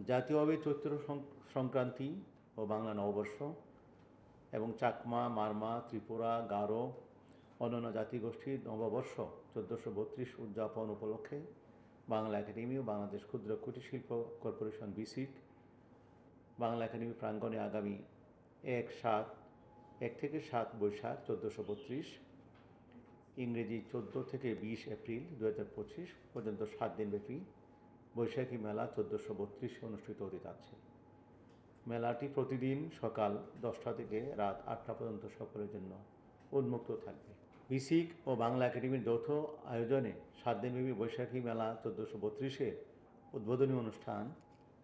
জাতীয়ভাবে চৈত্র সংক্রান্তি ও বাংলা নববর্ষ এবং চাকমা, মারমা, ত্রিপুরা, গারো অন্যান্য জাতিগোষ্ঠীর নববর্ষ 1432 উদযাপন উপলক্ষে বাংলা একাডেমি ও বাংলাদেশ ক্ষুদ্র কুটির শিল্প কর্পোরেশন বিসিক বাংলা একাডেমি প্রাঙ্গণে আগামী 1 থেকে 7 বৈশাখ 1432 ইংরেজি 14 থেকে 20 এপ্রিল 2025 পর্যন্ত 7 দিনব্যাপী বৈশাখী মেলা 1432 অনুষ্ঠিত হতে যাচ্ছে। মেলাটি প্রতিদিন সকাল 10টা থেকে রাত 8টা পর্যন্ত সকলের জন্য উন্মুক্ত থাকবে। বিসিক ও বাংলা একাডেমির যৌথ আয়োজনে 7 দিনব্যাপী বৈশাখী মেলা 1432-এর উদ্বোধনী অনুষ্ঠান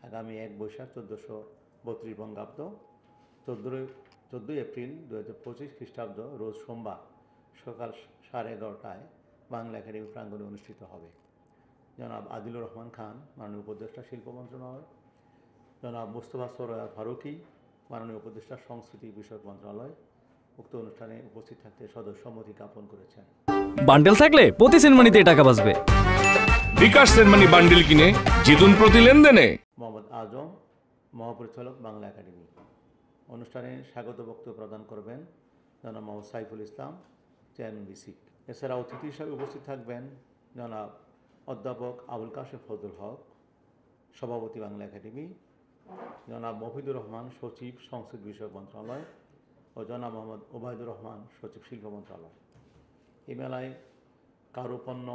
আগামী 1 বৈশাখ 1432 বঙ্গাব্দ 14 এপ্রিল 2025 খ্রিস্টাব্দ রোজ সোমবার সকাল 11:30টায় বাংলা একাডেমি প্রাঙ্গণে অনুষ্ঠিত হবে। জনাব আদিলুর রহমান খান, মাননীয় উপদেষ্টা শিল্প মন্ত্রণালয়, জনাব মুস্তফা সরোয়ার ফারুকী, মাননীয় উপদেষ্টা সংস্কৃতি বিষয়ক মন্ত্রণালয় উক্ত অনুষ্ঠানে উপস্থিত থাকতে সদস্যমতি জ্ঞাপন করেছেন। বান্ডেল থাকলে প্রতি সেনমানিতে টাকা বাঁচবে। বিকাশ সেনমানি বান্ডেল কিনে জিতুন প্রতি লেনদেনে। মোহাম্মদ আজম, মহাপরিচালক, বাংলা একাডেমি। অনুষ্ঠানে স্বাগত বক্তব্য প্রদান করবেন জনাব মোহাম্মদ সাইফুল ইসলাম, চেয়ারম্যান বিসিক। এছাড়া অতিথি হিসাবে উপস্থিত থাকবেন জনাব অধ্যাপক আবুল কাশেম ফজলুল হক, সভাপতি, বাংলা একাডেমি, জনাব মফিদুর রহমান, সচিব, সংস্কৃতি বিষয়ক মন্ত্রণালয় ও জনাব মোহাম্মদ ওবায়দুর রহমান, সচিব, শিল্প মন্ত্রণালয়। এই মেলায় কারু পণ্য,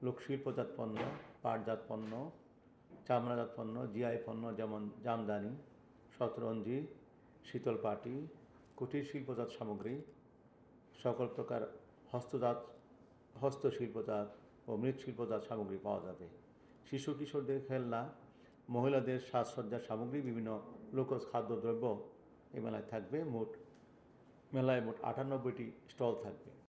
লোকশিল্পজাত পণ্য, পাটজাত পণ্য, চামড়াজাত পণ্য, জিআই পণ্য যেমন জামদানি, শতরঞ্জি, শীতল পাটি, কুটির শিল্পজাত সামগ্রী, সকল প্রকার হস্তশিল্পজাত ও মৃৎশিল্পজাত সামগ্রী পাওয়া যাবে। শিশু কিশোরদের খেলনা, মহিলাদের সাজসজ্জার সামগ্রী, বিভিন্ন লোকজ খাদ্যদ্রব্য এই মেলায় থাকবে। মেলায় মোট 98টি স্টল থাকবে।